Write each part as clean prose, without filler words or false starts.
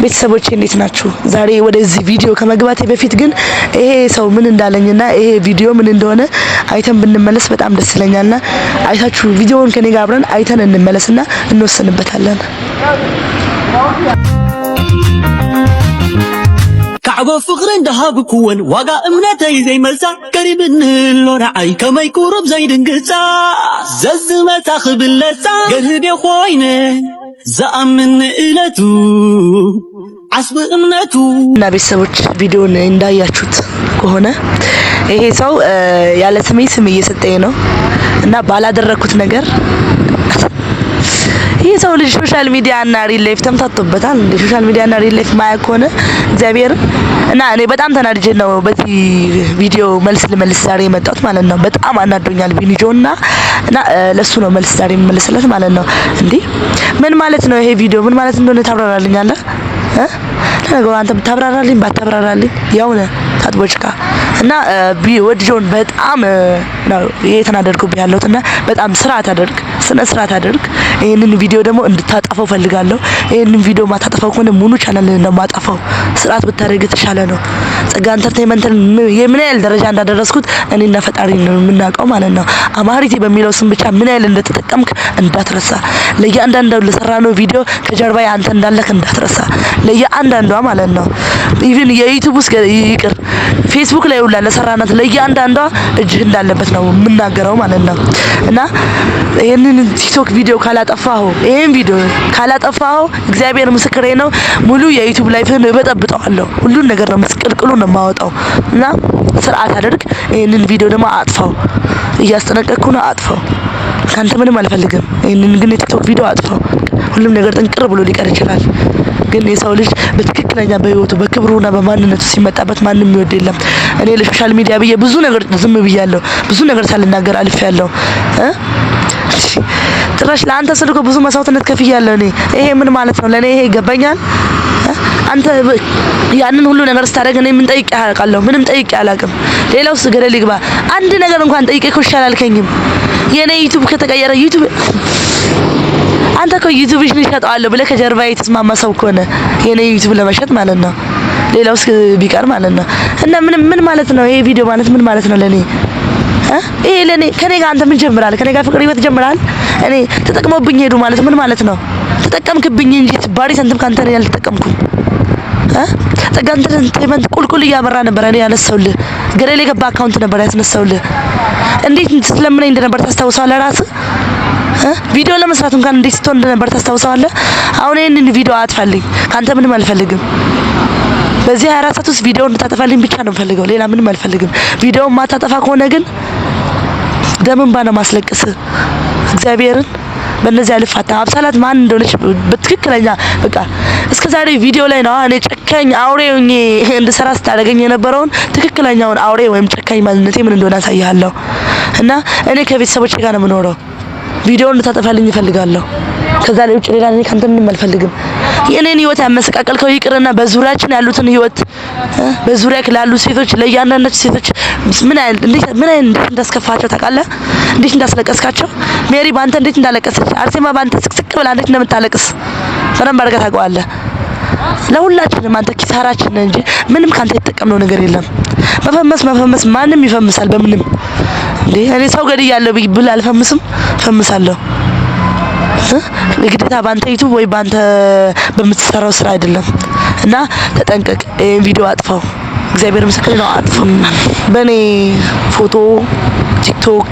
ቤተሰቦቼ እንዴት ናችሁ? ዛሬ ወደዚህ ቪዲዮ ከመግባቴ በፊት ግን ይሄ ሰው ምን እንዳለኝና ይሄ ቪዲዮ ምን እንደሆነ አይተን ብንመለስ በጣም ደስ ይለኛልና አይታችሁ ቪዲዮውን ከኔ ጋር አብረን አይተን እንመለስና እንወስንበታለን። كعبو فقرن دهاب كون واقع امنتي زي ملسا قريب النور عاي كما يكورب زي دنقسا ززمة تاخب اللسا قلبي خوينه زأمن إلتو عصب امنتو እና ቤተሰቦች ቪዲዮውን እንዳያችሁት ከሆነ ይሄ ሰው ያለ ስም እየሰጠኝ ነው እና ባላደረኩት ነገር ይሄ ሰው ልጅ ሶሻል ሚዲያ እና ሪል ላይፍ ተምታቶበታል። እንደ ሶሻል ሚዲያ እና ሪል ላይፍ ማያውቅ ሆነ እግዚአብሔር እና እኔ በጣም ተናድጄ ነው በዚህ ቪዲዮ መልስ ዛሬ የመጣሁት ማለት ነው። በጣም አናዶኛል ቪዲዮና እና ለሱ ነው መልስ ዛሬ የምመልስለት ማለት ነው። እንዴ ምን ማለት ነው ይሄ ቪዲዮ ምን ማለት እንደሆነ ታብራራልኛለህ? ለነገሩ አንተ ታብራራልኝ ባታብራራልኝ ያው ነው ታጥቦጭካ እና ወድጆን በጣም ነው የተናደድኩብኝ ያለሁትና በጣም ስነ ስርዓት አድርግ። ይሄንን ቪዲዮ ደግሞ እንድታጠፋው ፈልጋለሁ። ይሄንን ቪዲዮ ማታጠፋው ከሆነ ሙሉ ቻናል ነው ማጠፋው። ስርዓት ብታደርግ ተሻለ ነው። ጸጋ ኢንተርቴይንመንትን የምን ያህል ደረጃ እንዳደረስኩት እኔና ፈጣሪ ነው የምናውቀው ማለት ነው። አማሪቲ በሚለው ስም ብቻ ምን ያህል እንደተጠቀምክ እንዳትረሳ። ለያንዳንዱ ለሰራነው ቪዲዮ ከጀርባዬ አንተ እንዳለክ እንዳትረሳ። ለያንዳንዷ ማለት ነው። ኢቭን የዩቲዩብ ውስጥ ይቅር ፌስቡክ ላይ ሁላ ለሰራናት ለያንዳንዷ እጅ እንዳለበት ነው የምናገረው ማለት ነው። እና ይሄንን ቲክቶክ ቪዲዮ ካላጠፋው ይሄን ቪዲዮ ካላጠፋው እግዚአብሔር ምስክሬ ነው ሙሉ የዩቲዩብ ላይፍን እበጠብጠዋለሁ። ሁሉን ነገር ነው መስቀልቅሉ ነው ማወጣው። እና ስርዓት አድርግ። ይሄንን ቪዲዮ ደግሞ አጥፋው። እያስጠነቀቅኩ ነው አጥፋው። ካንተ ምንም አልፈልግም። ይሄንን ግን የቲክቶክ ቪዲዮ አጥፋው። ሁሉም ነገር ጥንቅር ብሎ ሊቀር ይችላል። ግን የሰው ልጅ በትክክለኛ በህይወቱ በክብሩና በማንነቱ ሲመጣበት ማንንም ይወድ የለም። እኔ ለሶሻል ሚዲያ ብዬ ብዙ ነገር ዝም ብያለሁ። ብዙ ነገር ሳልናገር አልፌያለሁ። ጭራሽ ለአንተ ስልኮ ብዙ መስዋዕትነት ከፍያለሁ። እኔ ይሄ ምን ማለት ነው? ለኔ ይሄ ይገባኛል? አንተ ያንን ሁሉ ነገር ስታደርግ እኔ ምን ጠይቄ አውቃለሁ? ምንም ጠይቄ አላውቅም። ሌላውስ ገደል ይግባ። አንድ ነገር እንኳን ጠይቄ እኮ አላልከኝም። የኔ ዩቲዩብ ከተቀየረ ዩቲዩብ አንተ እኮ ዩቲዩብሽን ይሸጣዋል ብለህ ከጀርባዬ የተስማማ ሰው ከሆነ የኔ ዩቲዩብ ለመሸጥ ማለት ነው። ሌላውስ ቢቀር ማለት ነው። እና ምን ማለት ነው ይሄ ቪዲዮ ማለት ምን ማለት ነው ለኔ? ይሄ ለኔ ከኔ ጋር አንተ ምን ጀምራል? ከኔ ጋር ፍቅር ህይወት ጀምራል? እኔ ተጠቅመውብኝ ሄዱ ማለት ምን ማለት ነው? ተጠቀምክብኝ እንጂ ባሪ ሰንትም ካንተ ነው ያልተጠቀምኩኝ። ጸጋንተ ኢንተርቴይንመንት ቁልቁል እያበራ ነበር። እኔ ያነሳውልህ ገደል የገባ አካውንት ነበር ያስነሳውልህ። እንዴት ስለምን እንደነበር ታስታውሳለህ ራስህ? ቪዲዮ ለመስራት እንኳን እንዴት ስትሆን እንደነበር ታስታውሳለህ? አሁን ይሄንን ቪዲዮ አጥፋልኝ። ካንተ ምንም አልፈልግም። በዚህ 24 ሰዓት ውስጥ ቪዲዮ እንድታጠፋልኝ ብቻ ነው የምፈልገው። ሌላ ምንም አልፈልግም። ቪዲዮ ማታጠፋ ከሆነ ግን ደምን ባነ ማስለቀስ እግዚአብሔርን በእነዚህ አልፋታ። አብሳላት ማን እንደሆነች በትክክለኛ በቃ እስከዛሬ ቪዲዮ ላይ ነው እኔ ጨካኝ አውሬው እንድሰራ ስታደርገኝ የነበረውን ትክክለኛውን አውሬ ወይም ጨካኝ ማንነቴ ምን እንደሆነ አሳያለሁ። እና እኔ ከቤተሰቦቼ ጋር ነው የምኖረው። ቪዲዮውን እንድታጠፋልኝ እፈልጋለሁ። ከዛ ላይ ውጭ ሌላ እኔ ካንተ ምንም አልፈልግም። የኔን ህይወት ያመሰቃቀልከው ይቅርና በዙሪያችን ያሉትን ህይወት በዙሪያክ ላሉ ሴቶች ለያንዳንዳቸው ሴቶች ምን አይነት እንዳስከፋቸው ታውቃለህ? እንዴት እንዳስለቀስካቸው ሜሪ ባንተ እንዴት እንዳለቀሰች አርሴማ ባንተ ስቅስቅ ብላ እንዴት እንደምታለቅስ በደንብ አድርገህ ታውቀዋለህ። ለሁላችንም አንተ ኪሳራችን እንጂ ምንም ካንተ የተጠቀምነው ነገር የለም። መፈመስ ማንም ይፈምሳል በምንም እንዴ እኔ ሰው ገድያለሁ ብል አልፈምስም ፈምሳለሁ። ግዴታ ባንተ ዩቲዩብ ወይ ባንተ በምትሰራው ስራ አይደለም። እና ተጠንቀቅ። ይሄን ቪዲዮ አጥፋው። እግዚአብሔር ምስክሬ ነው አጥፋው። በኔ ፎቶ ቲክቶክ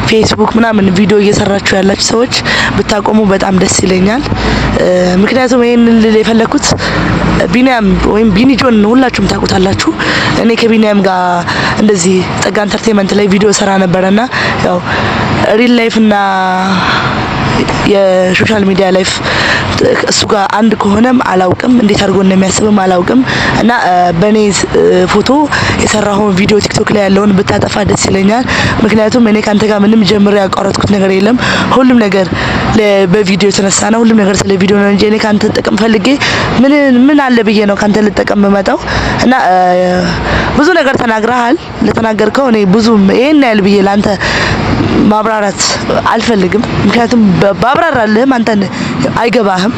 ፌስቡክ ምናምን ቪዲዮ እየሰራችሁ ያላችሁ ሰዎች ብታቆሙ በጣም ደስ ይለኛል። ምክንያቱም ይሄንን የፈለኩት ቢኒያም ወይም ቢኒጆን ሁላችሁም ታውቁታላችሁ። እኔ ከቢኒያም ጋር እንደዚህ ጸጋ ኢንተርቴይንመንት ላይ ቪዲዮ ሰራ ነበርና ያው ሪል ላይፍ እና የሶሻል ሚዲያ ላይፍ እሱ ጋር አንድ ከሆነም አላውቅም። እንዴት አድርጎ እንደሚያስብም አላውቅም። እና በኔ ፎቶ የሰራውን ቪዲዮ ቲክቶክ ላይ ያለውን ብታጠፋ ደስ ይለኛል። ምክንያቱም እኔ ካንተ ጋር ምንም ጀምሬ ያቋረጥኩት ነገር የለም። ሁሉም ነገር በቪዲዮ የተነሳ ነው። ሁሉም ነገር ስለ ቪዲዮ ነው እንጂ እኔ ካንተ ጥቅም ፈልጌ ምን አለ ብዬ ነው ካንተ ልጠቀም መጣው። እና ብዙ ነገር ተናግረሃል። ለተናገርከው እኔ ብዙ ይሄን ያህል ብዬ ላንተ ማብራራት አልፈልግም። ምክንያቱም ባብራራልህም አንተን አይገባህም።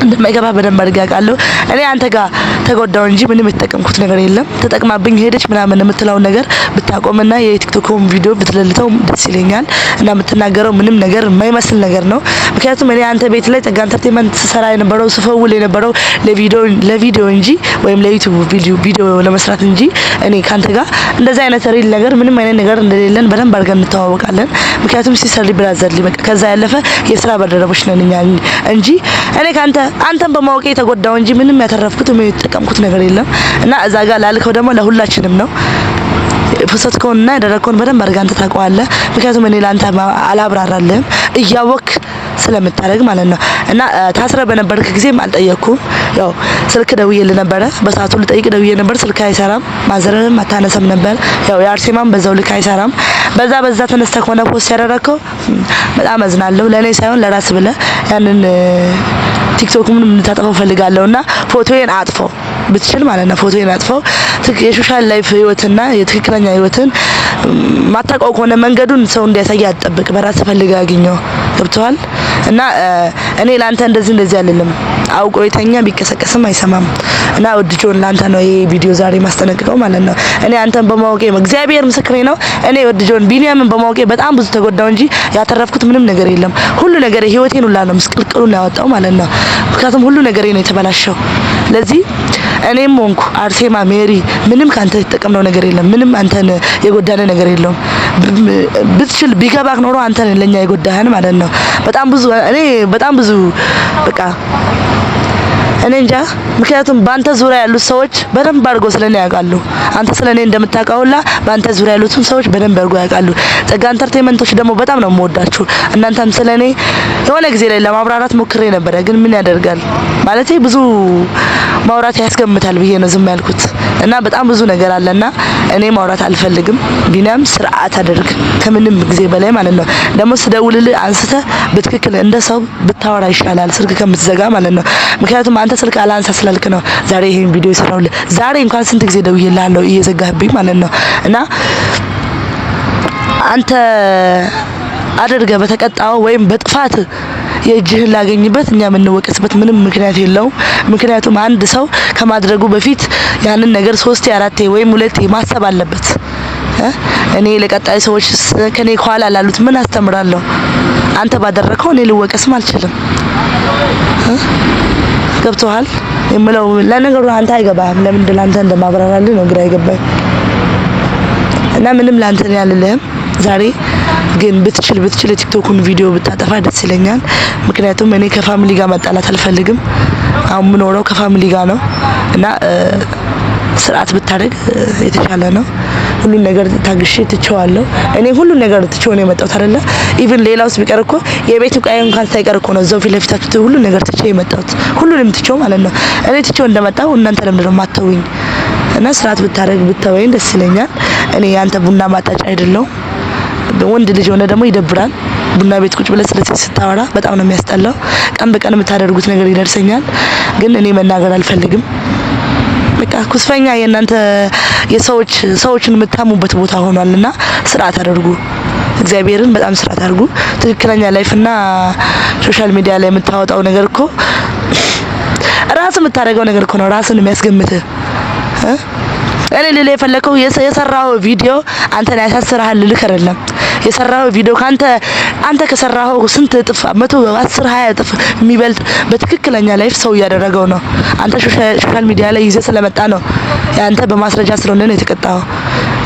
እንደማይገባ በደንብ አድርጌ አውቃለሁ። እኔ አንተ ጋር ተጎዳው እንጂ ምንም የተጠቀምኩት ነገር የለም። ተጠቅማብኝ ሄደች ምናምን የምትለው ነገር ብታቆምና የቲክቶክም ቪዲዮ ብትለልተው ደስ ይለኛል። እና የምትናገረው ምንም ነገር የማይመስል ነገር ነው። ምክንያቱም እኔ አንተ ቤት ላይ ጸጋ ኢንተርቴይንመንት ሰራ የነበረው ስፈውል የነበረው ለቪዲዮ እንጂ ወይም ለዩቲዩብ ቪዲዮ ለመስራት እንጂ እኔ ካንተ ጋር እንደዛ አይነት ሪል ነገር ምንም አይነት ነገር እንደሌለን በደንብ አድርገን እንተዋወቃለን። ምክንያቱም ሲሰሪ ብራዘርሊ በቃ ከዛ ያለፈ የስራ ባልደረቦች ነን እኛ እንጂ እኔ አንተን በማወቄ የተጎዳው እንጂ ምንም ያተረፍኩት ምንም የተጠቀምኩት ነገር የለም። እና እዛ ጋር ላልከው ደግሞ ለሁላችንም ነው ፈሰትከውና ያደረከውን በደንብ አድርገህ አንተ ታውቀዋለህ። ምክንያቱም እኔ ላንተ አላብራራልህም እያወክ ስለምታደርግ ማለት ነው። እና ታስረ በነበርክ ጊዜም አልጠየቅኩም። ያው ስልክ ደውዬልህ ነበረ በሰዓቱ ልጠይቅ ደውዬ ነበር። ስልክ አይሰራም፣ ማዘርም አታነሳም ነበር። ያው የአርሴማም በዛው ልክ አይሰራም። በዛ ተነስተህ ሆነ ፖስት ያደረከው በጣም አዝናለሁ። ለኔ ሳይሆን ለራስ ብለህ ያንን ቲክቶክም እንድታጠፋው ፈልጋለሁና ፎቶዬን አጥፈው ብትችል ማለት ነው። ፎቶዬን አጥፈው የሶሻል ላይፍ ህይወትና የትክክለኛ ህይወትን ማታውቀው ከሆነ መንገዱን ሰው እንዲያሳይ አትጠብቅ። በራስ ፈልገህ አግኘው። ገብቶሃል? እና እኔ ላንተ እንደዚህ አይደለም። አውቆ የተኛ ቢቀሰቀስም አይሰማም። እና ወድጆን ላንተ ነው ይሄ ቪዲዮ ዛሬ ማስጠነቅቀው ማለት ነው። እኔ አንተን በማወቄ እግዚአብሔር ምስክሬ ነው። እኔ ወድጆን ቢኒያምን በማወቄ በጣም ብዙ ተጎዳው እንጂ ያተረፍኩት ምንም ነገር የለም። ሁሉ ነገር ህይወቴን ሁላ ነው ምስቅልቅሉን ያወጣው ማለት ነው። ምክንያቱም ሁሉ ነገር ነው የተበላሸው። ለዚህ እኔም ሆንኩ አርሴማ ሜሪ ምንም ካንተ የተጠቀምነው ነገር የለም። ምንም አንተን የጎዳነ ነገር የለውም። ብትችል ቢገባክ ኖሮ አንተን ለኛ የጎዳህን ማለት ነው። በጣም ብዙ በቃ እኔ እንጃ። ምክንያቱም ባንተ ዙሪያ ያሉት ሰዎች በደንብ አድርገው ስለኔ ያውቃሉ። አንተ ስለኔ እንደምታውቀውላ ባንተ ዙሪያ ያሉት ሰዎች በደንብ አድርገው ያውቃሉ። ጸጋ ኢንተርቴይንመንቶች ደግሞ በጣም ነው የምወዳችሁ። እናንተም ስለኔ የሆነ ጊዜ ላይ ለማብራራት ሞክሬ ነበረ፣ ግን ምን ያደርጋል ማለቴ ብዙ ማውራት ያስገምታል ብዬ ነው ዝም ያልኩት። እና በጣም ብዙ ነገር አለና እኔ ማውራት አልፈልግም። ቢኒያም ስርዓት አድርግ ከምንም ጊዜ በላይ ማለት ነው። ደግሞ ስደውልልህ አንስተህ በትክክል እንደ ሰው ብታወራ ይሻላል፣ ስልክ ከምትዘጋ ማለት ነው። ምክንያቱም አንተ ስልክ አላንሳ ስላልክ ነው ዛሬ ይሄን ቪዲዮ የሰራሁልህ። ዛሬ እንኳን ስንት ጊዜ ደውዬልሃለሁ እየዘጋህብኝ ማለት ነው። እና አንተ አድርገህ በተቀጣው ወይም በጥፋት የእጅህን ላገኝበት እኛ የምንወቀስበት ምንም ምክንያት የለውም። ምክንያቱም አንድ ሰው ከማድረጉ በፊት ያንን ነገር 3 4 ወይም 2 ማሰብ አለበት። እኔ ለቀጣይ ሰዎች ከኔ ኋላ ላሉት ምን አስተምራለሁ? አንተ ባደረከው እኔ ልወቀስም አልችልም። ገብቶሃል የምለው? ለነገሩ አንተ አይገባህም። ለምን እንደላንተ እንደማብራራልህ ነው ግራ ይገባኝ። እና ምንም ላንተ ያልልህም ዛሬ ግን ብትችል የቲክቶኩን ቪዲዮ ብታጠፋ ደስ ይለኛል። ምክንያቱም እኔ ከፋሚሊ ጋር መጣላት አልፈልግም። አሁን ምኖረው ከፋሚሊ ጋር ነው እና ስርዓት ብታደርግ የተሻለ ነው። ሁሉ ነገር ታግሼ ትቼዋለሁ። እኔ ሁሉ ነገር ትቼው ነው የመጣሁት አይደለ? ኢቭን ሌላውስ ቢቀር እኮ የቤቱ ቃይ እንኳን ሳይቀር እኮ ነው እዛው ፊት ለፊታችሁ ሁሉ ነገር ትቼ የመጣሁት። ሁሉንም ትቼው ማለት ነው። እኔ ትቼው እንደመጣሁ እናንተ ለምንድን ነው የማትተውኝ? እና ስርዓት ብታደርግ ብትተወኝ ደስ ይለኛል። እኔ ያንተ ቡና ማጣጫ አይደለሁ። ወንድ ልጅ ሆነ ደግሞ ይደብራል። ቡና ቤት ቁጭ ብለህ ስለዚህ ስታወራ በጣም ነው የሚያስጠላው። ቀን በቀን የምታደርጉት ነገር ይደርሰኛል፣ ግን እኔ መናገር አልፈልግም። በቃ ኩስፈኛ የእናንተ ሰዎችን የምታሙበት ቦታ ሆኗልና ስርዓት አድርጉ። እግዚአብሔርን በጣም ስርዓት አድርጉ። ትክክለኛ ላይፍና ሶሻል ሚዲያ ላይ የምታወጣው ነገር እኮ ራስ የምታደርገው ነገር እኮ ነው ራስን የሚያስገምትህ። እኔ ልል የፈለከው የሰራው ቪዲዮ አንተን ያሳስርሃል ልልክ አይደለም። የሰራው ቪዲዮ አንተ ከሰራው ስንት እጥፍ 110 20 እጥፍ የሚበልጥ በትክክለኛ ላይፍ ሰው ያደረገው ነው። አንተ ሶሻል ሚዲያ ላይ ይዘህ ስለመጣ ነው ያንተ በማስረጃ ስለሆነ ነው የተቀጣው።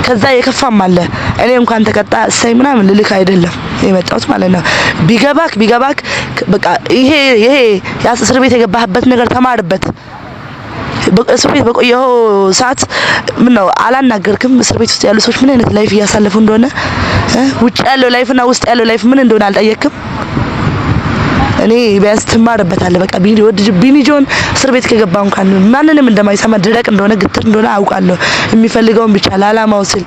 ከዛ የከፋም አለ። እኔ እንኳን ተቀጣ እሰይ ምናምን ልልክ አይደለም የመጣሁት ማለት ነው። ቢገባክ በቃ ይሄ እስር ቤት የገባህበት ነገር ተማርበት። እስር ቤት በቆየው ሰዓት ምን ነው አላናገርክም? እስር ቤት ውስጥ ያሉ ሰዎች ምን አይነት ላይፍ እያሳለፉ እንደሆነ ውጭ ያለው ላይፍ እና ውስጥ ያለው ላይፍ ምን እንደሆነ አልጠየቅክም? እኔ ቢያንስ ትማርበታለህ። በቃ ቢኒ ጆን እስር ቤት ከገባ እንኳን ማንንም እንደማይሰማ ድረቅ እንደሆነ ግትር እንደሆነ አውቃለሁ። የሚፈልገውን ብቻ ለዓላማው ሲል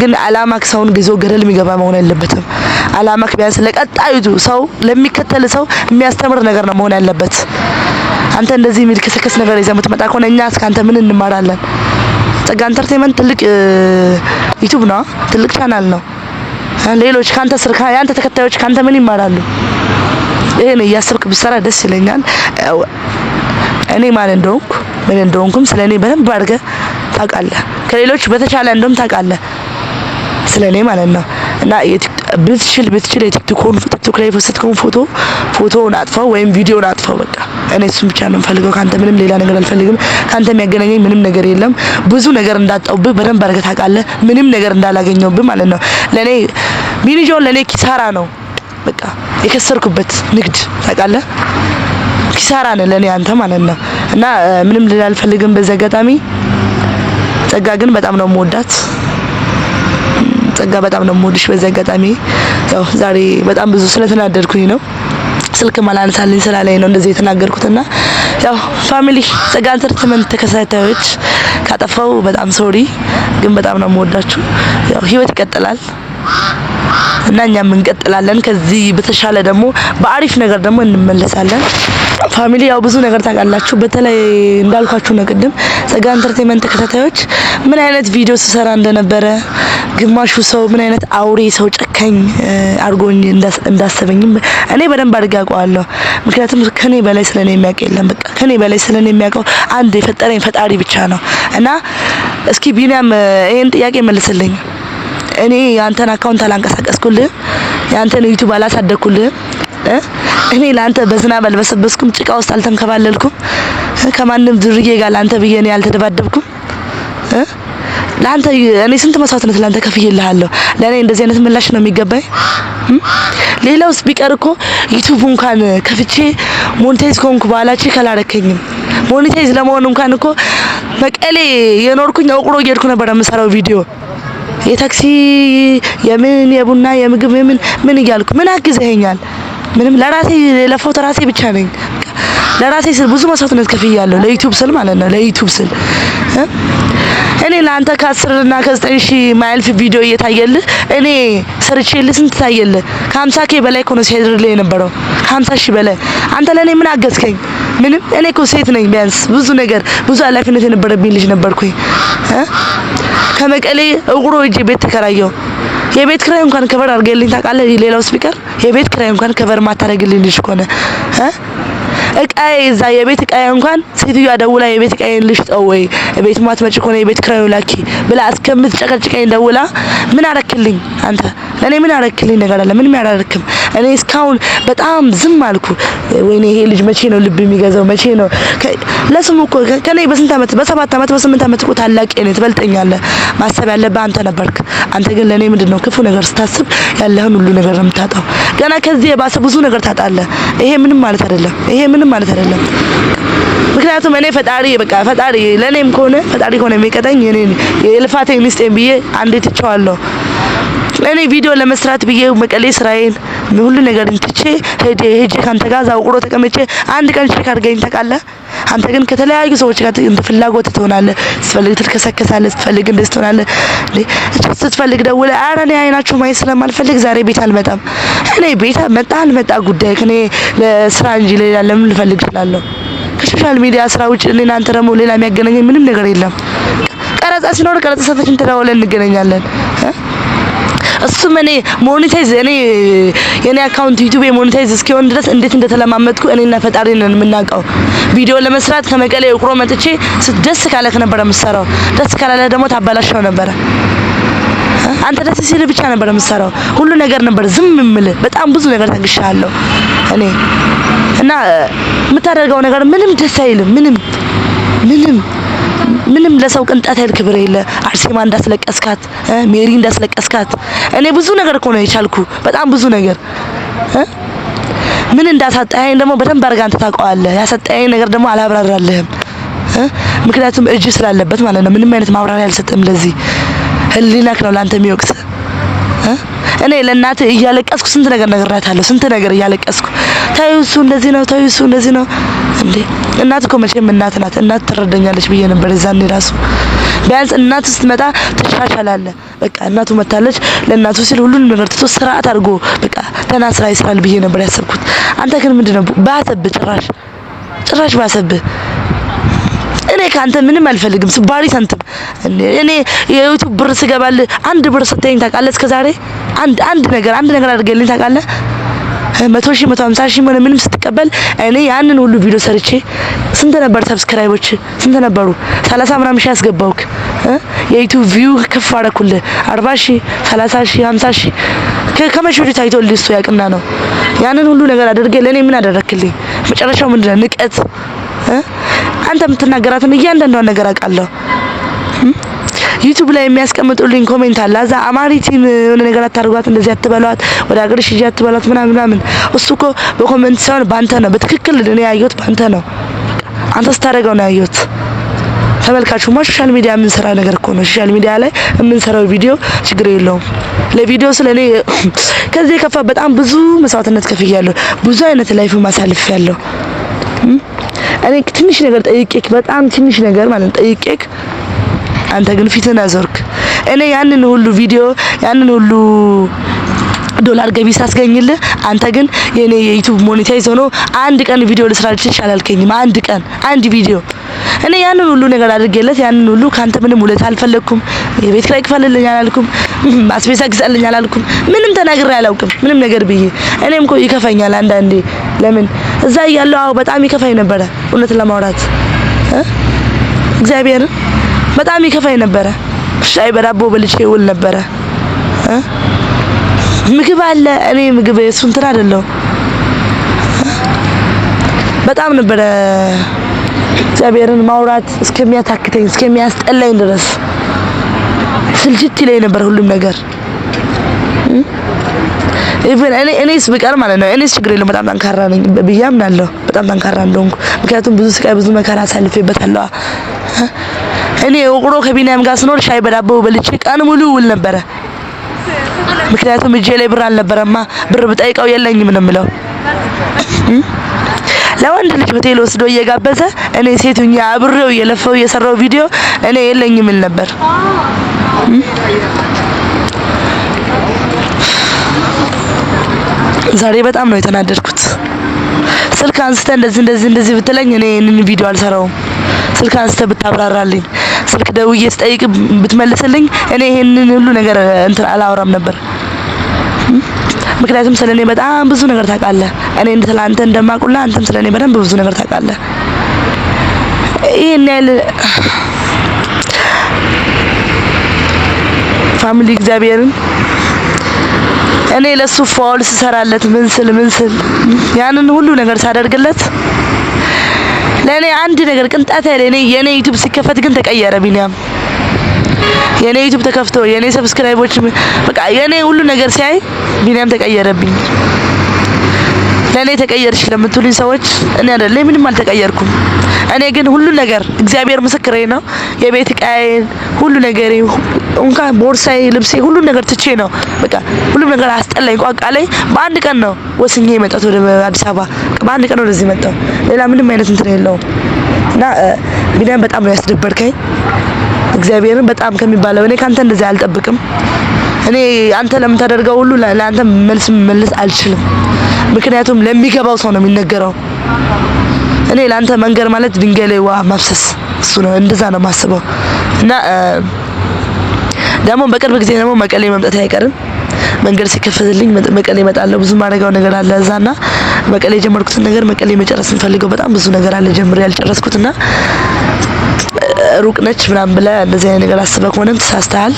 ግን ዓላማክ ሰውን ግዞ ገደል የሚገባ መሆን የለበትም። ዓላማክ ቢያንስ ለቀጣዩ ሰው ለሚከተል ሰው የሚያስተምር ነገር ነው መሆን ያለበት። አንተ እንደዚህ የሚልከሰከስ ነገር ይዘህ የምትመጣ ከሆነ እኛ እስካንተ ምን እንማራለን? ጸጋ ኢንተርቴይንመንት ትልቅ ዩቲዩብ ነው፣ ትልቅ ቻናል ነው። ሌሎች ካንተ ስር ያንተ ተከታዮች ካንተ ምን ይማራሉ? ይሄን እያሰብክ ብትሰራ ደስ ይለኛል። እኔ ማን እንደሆንኩም ስለኔ በደንብ አድርገህ ታውቃለህ። ከሌሎች በተሻለ እንደውም ታውቃለህ ስለኔ ማለት ነው። እና ብትችል የቲክቶክ ላይ የፖስትከውን ፎቶውን አጥፋው ወይም ቪዲዮውን አጥፋው። በቃ እኔ እሱን ብቻ ነው የምፈልገው። ካንተ ምንም ሌላ ነገር አልፈልግም። ካንተ የሚያገናኘኝ ምንም ነገር የለም። ብዙ ነገር እንዳጣውብህ በደንብ አድርገህ ታውቃለህ። ምንም ነገር እንዳላገኘውብህ ማለት ነው። ለኔ ሚኒጆን ለኔ ኪሳራ ነው። በቃ የከሰርኩበት ንግድ ታውቃለህ። ኪሳራ ነው ለኔ አንተ ማለት ነው። እና ምንም ልል አልፈልግም በዚህ አጋጣሚ። ጸጋ ግን በጣም ነው የምወዳት። ጸጋ በጣም ነው የምወድሽ በዚህ አጋጣሚ። ያው ዛሬ በጣም ብዙ ስለተናደድኩኝ ነው ስልክ ማላነሳልኝ ስላለኝ ነው እንደዚህ የተናገርኩትና ያው ፋሚሊ ጸጋ ኢንተርቴይንመንት ተከታታዮች ካጠፋው በጣም ሶሪ፣ ግን በጣም ነው የምወዳችሁ። ያው ህይወት ይቀጥላል እና እኛም እንቀጥላለን። ከዚህ በተሻለ ደግሞ በአሪፍ ነገር ደግሞ እንመለሳለን። ፋሚሊ ያው ብዙ ነገር ታውቃላችሁ። በተለይ እንዳልኳችሁ ነው ቅድም ጸጋ ኢንተርቴይንመንት ተከታታዮች ምን አይነት ቪዲዮ ስሰራ እንደነበረ ግማሹ ሰው ምን አይነት አውሬ ሰው ጨካኝ አርጎኝ እንዳሰበኝም እኔ በደንብ አድርጌ አውቀዋለሁ። ምክንያቱም ከኔ በላይ ስለኔ የሚያውቅ የለም። በቃ ከኔ በላይ ስለኔ የሚያውቀው አንድ የፈጠረኝ ፈጣሪ ብቻ ነው። እና እስኪ ቢኒያም ይሄን ጥያቄ መልስልኝ። እኔ ያንተን አካውንት አላንቀሳቀስኩልህ፣ ያንተን ዩቲዩብ አላሳደግኩልህ፣ እኔ ላንተ በዝናብ አልበሰበስኩም፣ ጭቃ ውስጥ አልተንከባለልኩም፣ ከማንም ድርዬ ጋር ላንተ ብዬ እኔ አልተደባደብኩም። ላንተ እኔ ስንት መስዋዕትነት ላንተ ከፍዬልሃለሁ። ለኔ እንደዚህ አይነት ምላሽ ነው የሚገባኝ? ሌላውስ ቢቀር እኮ ዩቲዩብ እንኳን ከፍቼ ሞኔታይዝ ኮንኩ በኋላ ቼክ አላረከኝም። ሞኔታይዝ ለመሆን እንኳን እኮ መቀሌ የኖርኩኝ አውቅሮ እየሄድኩ ነበር የምሰራው ቪዲዮ የታክሲ የምን የቡና የምግብ ምን እያልኩ ምን አግዘኸኛል? ምንም ለራሴ ለፎቶ ራሴ ብቻ ነኝ። ለራሴ ስል ብዙ መስዋዕትነት ከፍያለሁ ለዩቲዩብ ስል ማለት ነው። ለዩቲዩብ ስል እኔ ላንተ ከ10 እና ከ9 ሺህ ማይልፍ ቪዲዮ እየታየልህ እኔ ሰርቼልህ ስንት ታየልህ? ከ50K በላይ ነው ሲያደርልህ የነበረው ከ50 ሺህ በላይ። አንተ ለኔ ምን አገዝከኝ? ምንም። እኔ እኮ ሴት ነኝ። ቢያንስ ብዙ ነገር ብዙ ኃላፊነት የነበረብኝ ልጅ ነበርኩኝ። ከመቀሌ እግሮ እጄ ቤት ተከራየው። የቤት ክራይ እንኳን ከቨር አድርገልኝ ታውቃለህ? ሌላው ስፒከር የቤት ክራይ እንኳን ከቨር ማታረግልኝ ልጅ ከሆነ እቃዬ እዛ የቤት እቃዬ እንኳን ሴትዮዋ ደውላ የቤት እቃዬን ልሽጠው ወይ ቤት ማትመጭ ከሆነ የቤት ክራዩ ላኪ ብላ እስከምትጨቀጭቀኝ ደውላ ምን አረክልኝ አንተ? ለኔ ምን አረክልኝ ነገር አለ? ምንም ያላረክም። እኔ እስካሁን በጣም ዝም አልኩ። ወይኔ ይሄ ልጅ መቼ ነው ልብ የሚገዛው? መቼ ነው ለስሙ እኮ ከኔ በስንት አመት በ7 አመት በ8 አመት እኮ ታላቅ ነኝ፣ ትበልጠኛለህ። ማሰብ ያለብህ አንተ ነበርክ። አንተ ግን ለኔ ምንድነው ክፉ ነገር ስታስብ ያለህን ሁሉ ነገር ነው የምታጣው። ገና ከዚህ የባሰ ብዙ ነገር ታጣለህ። ይሄ ምንም ማለት አይደለም። ምክንያቱም እኔ ፈጣሪ ለኔም ከሆነ ፈጣሪ ከሆነ የሚቀጣኝ እኔ የልፋቴ ሚስቴን ብዬ አንዴ ትቼዋለሁ። እኔ ቪዲዮ ለመስራት ብዬ መቀሌ ስራዬን ሁሉ ነገር እንትቼ ሄጄ ካንተ ጋር አውቅሮ ተቀመጬ አንድ ቀን ቼክ አድርገኝ ታውቃለህ? አንተ ግን ከተለያዩ ሰዎች ጋር እንደ ፍላጎት ትሆናለህ። ስትፈልግ ትልከሰከሳለህ፣ ስትፈልግ እንደዚህ ትሆናለህ። ስትፈልግ ደውለህ ኧረ እኔ አይናችሁ ማየት ስለማልፈልግ ዛሬ ቤት አልመጣም። እኔ ቤት መጣ አልመጣ ጉዳይ ከኔ ለስራ እንጂ ሌላ ለምን ልፈልግ እችላለሁ? ከሶሻል ሚዲያ ስራ ውጭ እኔና አንተ ደግሞ ሌላ የሚያገናኘን ምንም ነገር የለም። ቀረጻ ሲኖር ቀረጻ ሰፈችን ተደዋውለን እንገናኛለን። እሱም እኔ ሞኔታይዝ የኔ አካውንት ዩቲዩብ ሞኔታይዝ እስኪሆን ድረስ እንዴት እንደተለማመጥኩ እኔና ፈጣሪ ነን የምናውቀው። ቪዲዮ ለመስራት ከመቀሌ እቅሮ መጥቼ ደስ ካለክ ነበር የምሰራው። ደስ ካላለ ደግሞ ታባላሽው ነበር። አንተ ደስ ሲል ብቻ ነበር የምሰራው። ሁሉ ነገር ነበር ዝም የምልህ። በጣም ብዙ ነገር ታግሻለሁ እኔ እና የምታደርገው ነገር ምንም ደስ አይልም። ምንም ለሰው ቅንጣት ያህል ክብር የለ። አርሴማ እንዳስለቀስካት፣ ሜሪ እንዳስለቀስካት እኔ ብዙ ነገር እኮ ነው የቻልኩ። በጣም ብዙ ነገር ምን እንዳሳጣኸኝ ደግሞ በደንብ አድርገህ አንተ ታውቀዋለህ። ያሳጣኸኝ ነገር ደግሞ አላብራራልህም። ምክንያቱም እጅ ስላለበት ማለት ነው። ምንም አይነት ማብራሪያ አልሰጥም። ለዚህ ህሊናክ ነው ላንተ የሚወቅስ። እኔ ለእናት እያለቀስኩ ስንት ነገር ነግራታለሁ። ስንት ነገር እያለቀስኩ ታዩ እሱ እንደዚህ ነው፣ ታዩ እሱ እንደዚህ ነው። እንዴ እናት እኮ መቼም እናት ናት። እናት ትረዳኛለች ብዬ ነበር እዛኔ ራሱ። ቢያንስ እናት ስትመጣ ትሻሻላለህ። በቃ እናቱ መታለች፣ ለእናቱ ሲል ሁሉንም ነገር ትቶ ስርዓት አድርጎ በቃ ተና ስራ ይስራል ብዬ ነበር ያሰብኩት። አንተ ግን ምንድነው ባሰብህ፣ ጭራሽ ባሰብህ። እኔ ካንተ ምንም አልፈልግም። ስባሪ ሰንትም እኔ የዩቲዩብ ብር ስገባልህ አንድ ብር ሰጠኝ ታውቃለህ? እስከዛሬ አንድ ነገር አድርገልኝ ታውቃለህ? 100 ሺህ 150 ሺህ ምንም ስትቀበል እኔ ያንን ሁሉ ቪዲዮ ሰርቼ ስንት ነበር ሰብስክራይቦች ስንት ነበሩ 30 ምናምን ሺህ ያስገባውክ የዩቲዩብ ቪው ከፍ አደረኩልህ 40 ሺህ 30 ሺህ 50 ሺህ ከመቼው ታይቶልህ እሱ ያቅና ነው ያንን ሁሉ ነገር አድርጌ ለኔ ምን አደረክልኝ መጨረሻው ምንድነው ንቀት አንተ የምትናገራትን እያንዳንዷን ነገር አውቃለሁ ዩቲዩብ ላይ የሚያስቀምጡልኝ ኮሜንት አለ አዛ አማሪቲን የሆነ ነገር አታርጓት እንደዚህ አትበሏት ወደ አገርሽ ሂጂ አትበሏት ምናምን እሱ እኮ በኮሜንት ሳይሆን ባንተ ነው በትክክል እኔ ያየሁት ባንተ ነው አንተ ስታደርገው ነው ያየሁት ተመልካቹማ ሶሻል ሚዲያ ምን ሰራ ነገር እኮ ነው ሶሻል ሚዲያ ላይ ምን ሰራው ቪዲዮ ችግር የለውም ለቪዲዮ ስለኔ ከዚህ ከፋ በጣም ብዙ መስዋዕትነት ከፍያለሁ ብዙ አይነት ላይፍ ማሳልፊያለሁ እኔ ትንሽ ነገር ጠይቄክ በጣም ትንሽ ነገር ማለት ጠይቄክ አንተ ግን ፊትን አዞርክ እኔ ያንን ሁሉ ቪዲዮ ያንን ሁሉ ዶላር ገቢ ሳስገኝልህ አንተ ግን የኔ የዩቲዩብ ሞኔታይዝ ሆኖ አንድ ቀን ቪዲዮ ልስራልሽ አላልከኝም አንድ ቀን አንድ ቪዲዮ እኔ ያንን ሁሉ ነገር አድርጌለት ያንን ሁሉ ካንተ ምንም ውለታ አልፈለኩም የቤት ኪራይ ክፈልልኝ አላልኩም አስቤዛ ግዛልኝ አላልኩም ምንም ተናግሬ አላውቅም ምንም ነገር ብዬ እኔም እኮ ይከፋኛል አንዳንዴ ለምን እዛ ያለው አው በጣም ይከፋኝ ነበር እውነት ለማውራት እግዚአብሔር በጣም ይከፋኝ ነበር ሻይ በዳቦ በልቼ ውል ነበር ምግብ አለ እኔ ምግብ እሱን እንትን አይደለም በጣም ነበር እግዚአብሔርን ማውራት እስከሚያታክተኝ እስከሚያስጠላኝ ድረስ ስልችት ይለኝ ነበር ሁሉም ነገር ኢቭን እኔስ ብቀር ማለት ነው እኔስ ችግር የለም በጣም ጠንካራ ነኝ ብያምናለሁ በጣም ጠንካራ እንደሆንኩ ምክንያቱም ብዙ ስቃይ ብዙ መከራ አሳልፌበታለሁ እኔ ወቅሮ ከቢናም ጋር ስኖር ሻይ በዳቦ በልቼ ቀን ሙሉ ውል ነበር ምክንያቱም እጄ ላይ ብር አልነበረማ ብር ብጠይቀው የለኝም ነው የምለው ለወንድ ልጅ ሆቴል ወስዶ እየጋበዘ እኔ ሴቱኛ አብሬው እየለፈው እየሰራው ቪዲዮ እኔ የለኝም ል ነበር ዛሬ በጣም ነው የተናደድኩት ስልክ አንስተ እንደዚህ ብትለኝ እኔ እንን ቪዲዮ አልሰራውም ስልክ አንስተ ብታብራራልኝ ስልክ ደውዬ ስጠይቅ ብትመልስልኝ እኔ ይሄንን ሁሉ ነገር እንትን አላወራም ነበር ምክንያቱም ስለኔ በጣም ብዙ ነገር ታውቃለህ እኔ እንደላንተ እንደማቁላ አንተም ስለኔ በደንብ ብዙ ነገር ታውቃለህ ይሄን ያለ ፋሚሊ እግዚአብሔርን እኔ ለሱ ፎልስ ሰራለት ምን ስል ያንን ሁሉ ነገር ሳደርግለት ለኔ አንድ ነገር ቅንጣት ያለ የኔ ዩቲዩብ ሲከፈት ግን ተቀየረ ቢኒያም የኔ ዩቲዩብ ተከፍቶ የኔ ሰብስክራይቦች በቃ የኔ ሁሉ ነገር ሲያይ ቢኒያም ተቀየረብኝ ለኔ ተቀየርሽ ለምትሉኝ ሰዎች እኔ አይደለም ምንም አልተቀየርኩም እኔ ግን ሁሉ ነገር እግዚአብሔር ምስክሬ ነው የቤት ቃይን ሁሉ ነገር እንኳን ቦርሳዬ ልብሴ ሁሉ ነገር ትቼ ነው በቃ ሁሉ ነገር አስጠላኝ ቋቃለኝ በአንድ ቀን ነው ወስኜ መጣሁ ወደ አዲስ አበባ በአንድ ቀን ወደዚህ መጣሁ ሌላ ምንም አይነት እንትን የለውም እና ቢኒያም በጣም ነው ያስደበርከኝ እግዚአብሔርን በጣም ከሚባለው እኔ ካንተ እንደዚህ አልጠብቅም እኔ አንተ ለምታደርገው ሁሉ ለአንተ መልስ አልችልም ምክንያቱም ለሚገባው ሰው ነው የሚነገረው እኔ ላንተ መንገር ማለት ድንጋይ ላይ ውሃ ማፍሰስ እሱ ነው እንደዛ ነው ማስበው እና ደግሞ በቅርብ ጊዜ ደግሞ መቀሌ መምጣት አይቀርም መንገድ ሲከፈትልኝ መቀሌ እመጣለሁ ብዙ ማረጋው ነገር አለ እዛና መቀሌ ጀመርኩትን ነገር መቀሌ መጨረስ እንፈልገው በጣም ብዙ ነገር አለ ጀምሬ ያልጨረስኩትና ሩቅ ነች ምናምን ብለ እንደዚህ አይነት ነገር አስበህ ከሆነም ተሳስተሃል